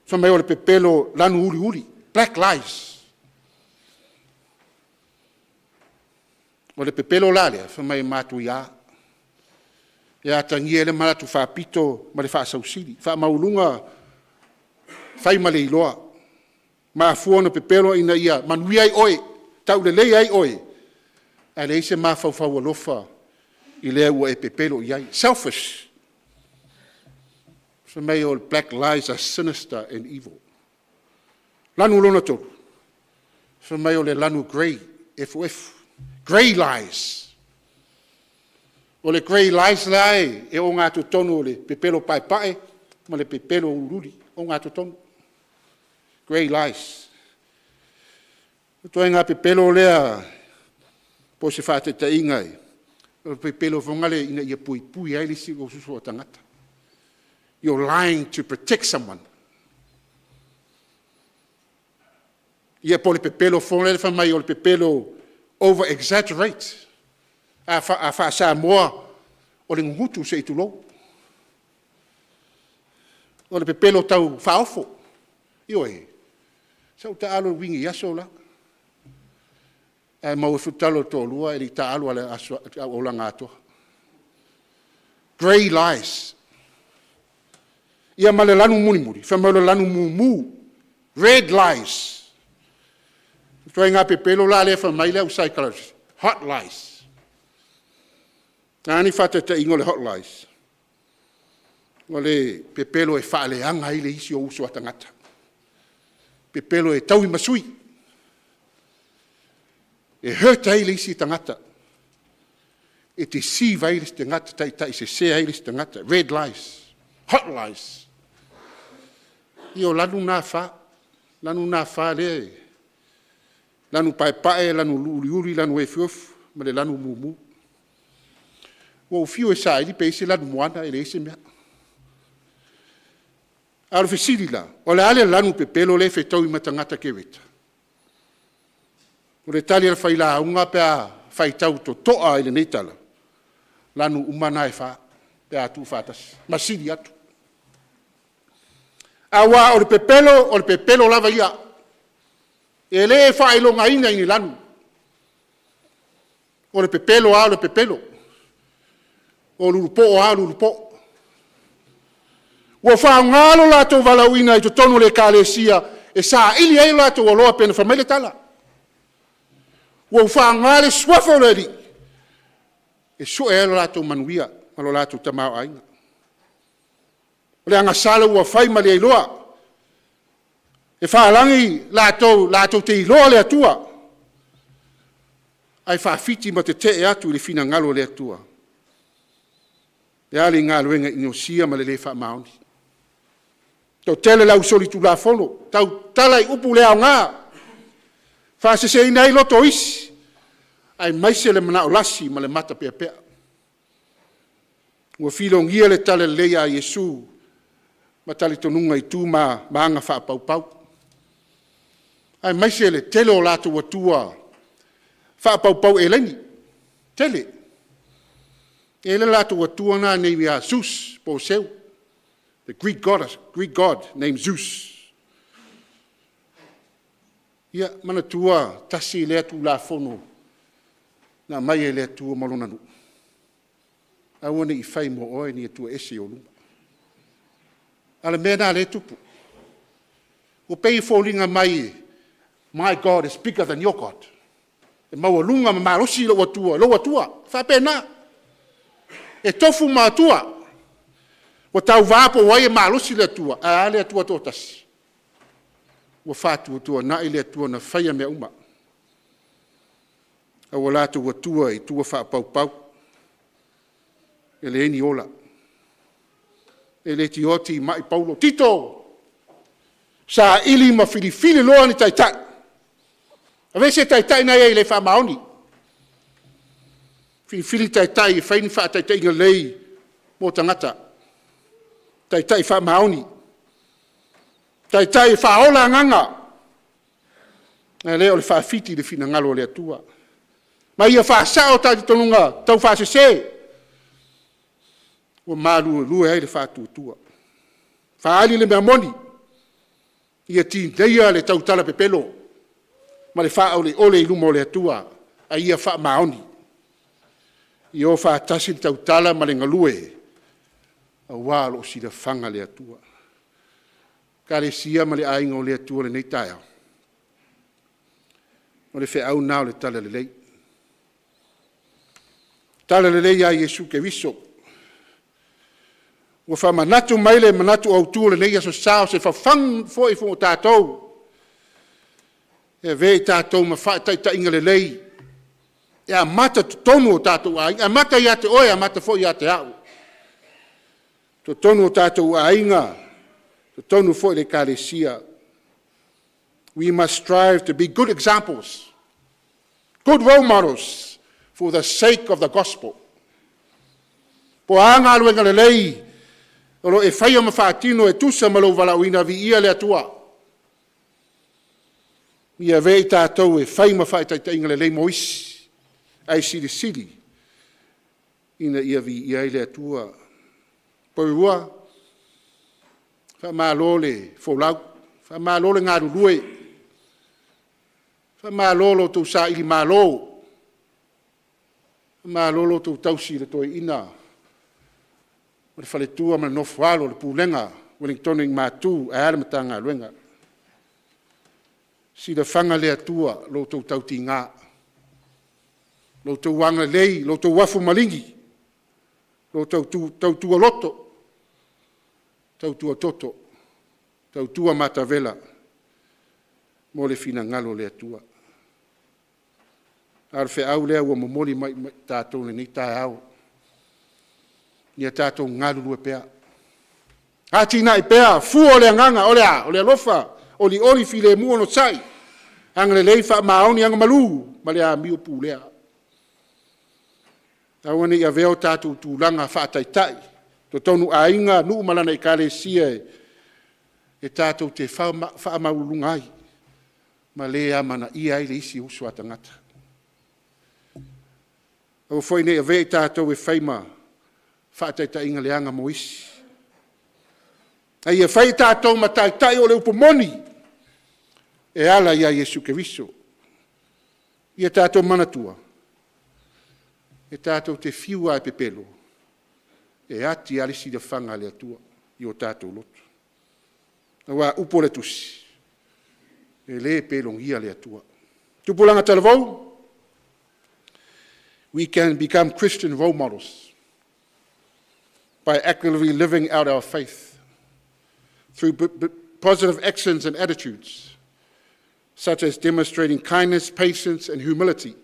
Whamai ole pe pelo lanu uri. Black lies. Ole pe pelo lalea, whamai mātu ia. Ia tangia le maratu whapito ma le whaasausiri. Whaamaulunga whai ma le iloa. Ma fuona pepelo ina ia manui ai oe. Tau le lei ai oe. A le ise ma fau alofa I lea ua e pepelo iai. Selfish. So may all black lies are sinister and evil. Lanu lona tolu. So may all le lanu grey. FOF. Grey lies. O le grey lies lai, e o ngā tutonu o le pepelo pai, ma le pepelo ururi, o ngā tutonu. Grey lies. Toi ngā pepelo lea, po se whāte ta ingai. Pepelo whongale ina ia pui ai lisi o susu o tangata. You're lying to protect someone. Ia po le pepelo whongale whamai o le pepelo over-exaggerate. A wha sa moa o le ngutu se itu lou. O le pepelo tau whaofo. Io e. Sau ta alo wingi yaso la. E mau futalo to lua e li ta alo ale o la ngato. Grey lies. Ia male lanu muri. Whamau le lanu mu. Red lies. Toi ngā pepelo la le whamai le usai kalas. Hot lies. Nani whata ta ingo le hot lies. O le pepelo e whaaleanga i le isi o uso atangata. Pepelo e tau i masui. E hurt ai le isi tangata. E te siva ai le tangata, tai se se ai le tangata. Red lies. Hot lies. I o lanu nā wha le. Lanu pae, lanu uri, lanu e fiofu, ma le lanu mumu. O fio e sa ili pe se lanu moana e le ese mea. Alo fesili la, o le ale lanu pepelo le fetau i matangata ke weta. O le tali ala whaila unga pe a whaitau to toa i le neitala. Lanu umana e wha, pe a tu whatas, masiri atu. Awa o le pepelo lava ia. E le e whailonga ina i ni lanu. O le pepelo. O lulupo o lulupo. Ua whaangalo lato walauina i to tonu le kālesia e sa ili ei lato o loa pena whamaile tala. Ua whaangale swafo le li. E so e lato manuia malo lato tamau ainga. Le angasala ua whai mali ei loa. E whaalangi lato te iloa le atua. Ai whaafiti ma te te e atu le fina ngalo le atua. E ali ngā luenga inosia ma le le wha maoni. Tau tele lau soli tu la fono. Tau talai upu lea o ngā. Whaase se ina i loto isi. Ai maise le mana o lasi ma le mata pea pea. Ua filongia le tale leia a Yesu. Ma tali tonunga i tū maanga wha pau pau. Ai maise le tele o lato watua. Wha pau pau e lengi. Tele. E le lato watua nā nei a Zeus po seu. The Greek god named Zeus. Ia mana tua tasi le atu la fono. Na mai e le atu malona nu. Awane i whai mo oe ni atua ese o luma. Ala mea nā le tupu. O pei fōlinga mai, my God is bigger than your God. E maua lunga ma marosi lo atua. Whape nā. E tofu mātua. O tau vāpo wai e mālosi le atua. A le atua tōtasi. O whātua tua na i le atua na whaia mea uma. A o lātu atua i tua whāpau pau. E le eni ola. E le tioti mai paulo. Tito! Sa ili ma filifili loa ni taitai. A vese taitai na e le wha maoni. Filifili taitai, whaini wha taitai inga lei mō tangata. Taitai wha maoni. Taitai wha ola nganga. E leo le wha fiti le fina ngalo le atua. Ma ia wha sao tati tonunga, tau wha se se. Ua mālua ai le wha tuatua. Wha ali le mea moni. Ia ti neia le tautala pepelo. Ma le wha ole i lumo le atua. A ia wha maoni. I o wha tasi le tautala ma le ngalue. A wālo si le whanga le atua. Ka le sia ma le ainga o le atua le nei tae. O le wha au nao le tala le lei. Tala le lei a Yesu ke viso. Ua wha manatu maile manatu au tua le nei aso sao se whawhang fo i fo tātou. E vei tātou ma wha taita inga le lei. E a mata tonu o tātou a inga. A mata i ate oe, a mata fo i ate au. To tonu o tātou a inga. To tonu fo i le kāresia. We must strive to be good examples, good role models for the sake of the gospel. Po anga aluenga le lei, olo e whaia mawhaatino e tusa malo walauina vi ia le atua. Ia vei tātou e whai mawhaitaita inga le lei moisi, ai siri siri, ina ia vi ia le atua. Po ua, wha maa lole faulau, wha maa lole ngā rurue, wha maa lolo tau sa ili maa lo, maa lolo tau tausi le toi ina, o le whale tua ma nofu alo le pūlenga, Wellington ing mātū, a ale matanga luenga. Si le whanga lea tua, lo tau tauti ngā, lo tau wanga lei, lo tau wafu malingi, lo tau tua loto, tau tua toto, tau tua matavela, mo le fina ngalo lea tua. Arfe au lea ua momoli mai tātou le ni tae au. Ia tātou ngalu lue pea. Hati nai pea, fu o lea nganga, o lea lofa, oli file mua no sai. Anga le leifa maoni anga malu, ma lea mio pu lea. Awane ia veo tātou tūlanga whaataitai. To tonu a inga, nuu malana i kare sia e tātou te whaamaulungai. Ma lea mana ia ile isi usu atangata. Au foi ne ave tātou e whaima whaataita inga leanga moisi. Ai e whai tātou ma taitai o le upomoni e ala ia Yesu Keriso. Ia tātou manatua. E tātou te fiua e pepelo. E ati alisi de whanga le atua i o tātou lotu. Awa upo le tusi. E le pelongia le atua. Tupulanga talavou. We can become Christian role models by actively living out our faith through positive actions and attitudes, such as demonstrating kindness, patience, and humility,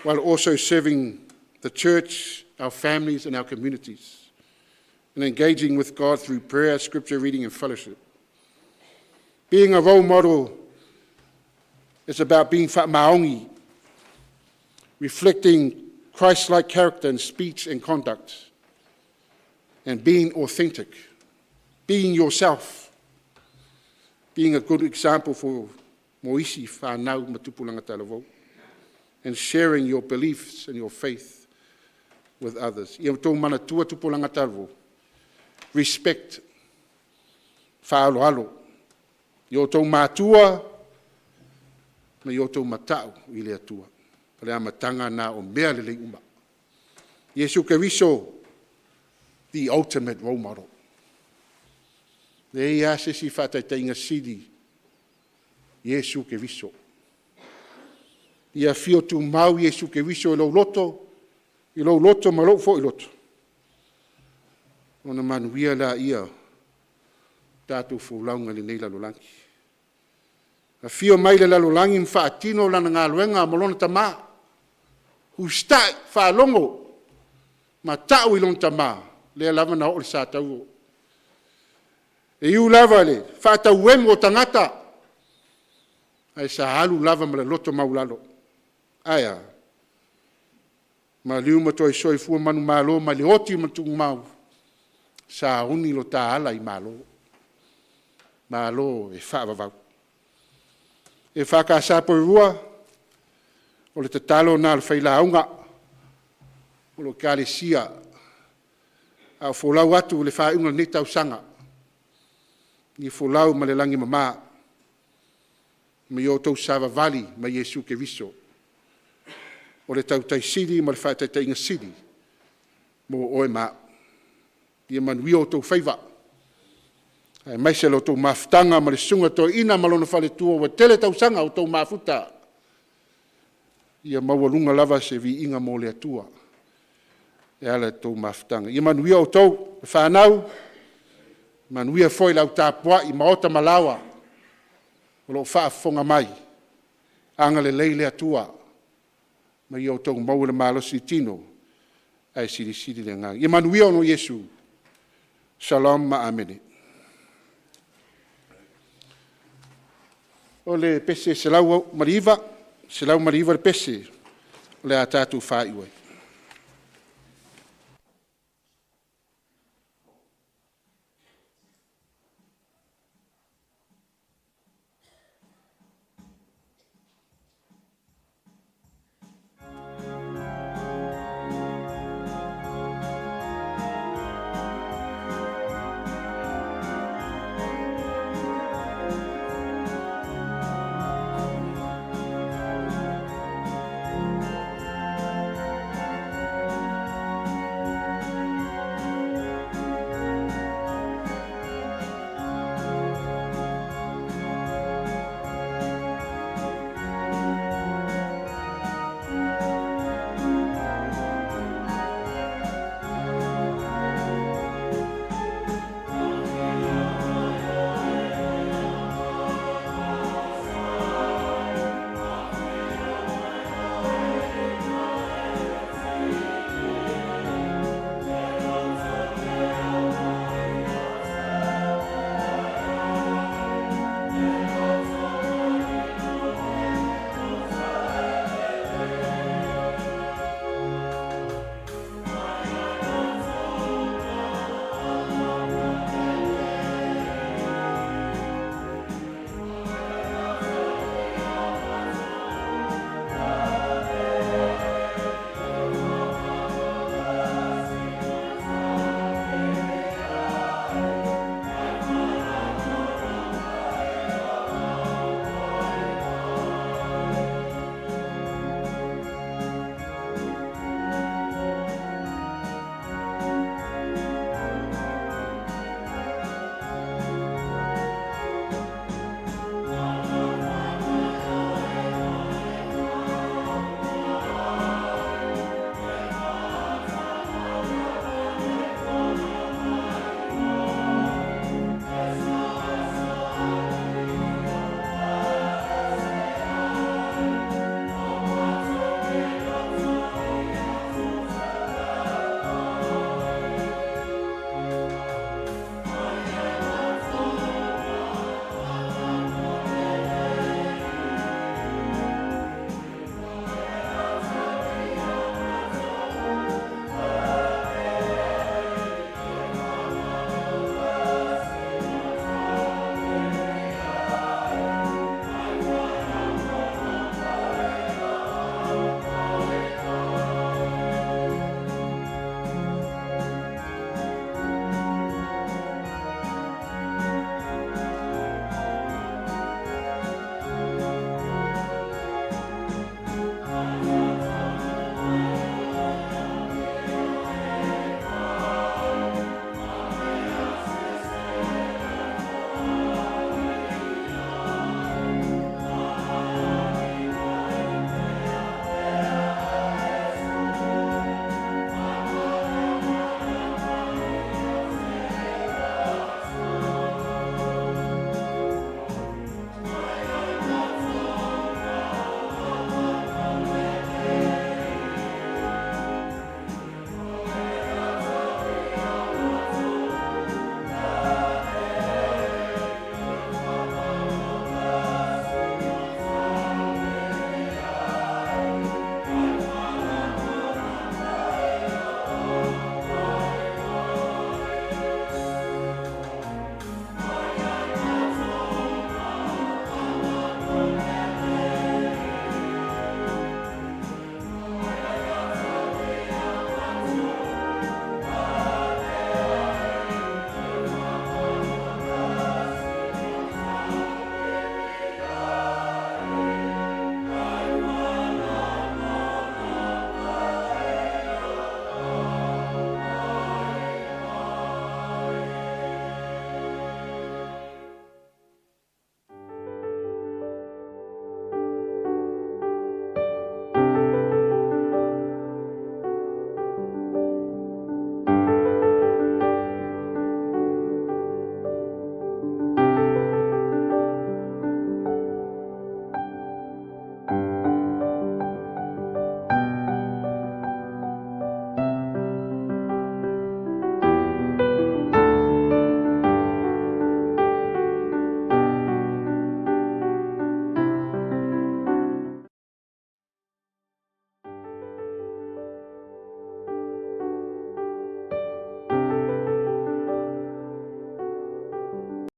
while also serving the church, our families, and our communities, and engaging with God through prayer, scripture reading, and fellowship. Being a role model is about being maongi, reflecting Christ-like character in speech and conduct, and being authentic, being yourself, being a good example for Moisi whanau matupulanga talavou, and sharing your beliefs and your faith with others. Ia tō mana tua tupulanga talavou, respect, whaaloalo, i o tō mātua, na i o tō matau i le atua. Pale amatanga na o mea le uma. Yesu Keriso, the ultimate role model. Le ia se si whataitainga sidi, Yesu Keriso. Ia fio tu mau Yesu Keriso i lo loto ma lo fo i loto. Ona manuia la ia, tātou fulaunga li nei lalolangi. A fio mai le lalolangi mwhaatino lana ngā luenga malona tamā. Hustai whalongo, ma tau i lona tamā, le lava na o le sātau. E iu lava le, whaatau wemu o tangata, ai sa halu lava ma le loto maulalo. Aia, ma liu ma toi soi fua manu malo, ma le oti ma tungu mau, sa uni lo tā ala i malo. Malo e whaavavau. E whakasapo rua, o le tatalo nā le whailaunga, o lo kālesia, a wholau atu le whaunga ne tau sanga, ni wholau ma le langi mamā, me o tau sava vali ma Yesu Keriso, o le tau tai siri ma le whaetai inga siri, mo oe mā, ia manui o tau whaiva, ai mai se lo tau mafutanga ma le sunga to ina malona whale tua wa tele tau sanga o tau mafuta. Ia mawalunga lava se vi inga mo le atua. E ala tau mafutanga. Ia manuia o tau, whanau, manuia foi lau tāpua i maota malawa. O lo whaafonga mai. Anga le leile atua. Ma ia o tau maua le malosi tino. Ai siri le ngang. Ia manuia o no Yesu. Shalom ma amene. o le pese se lau mariva le pese o le a tātou whai ue.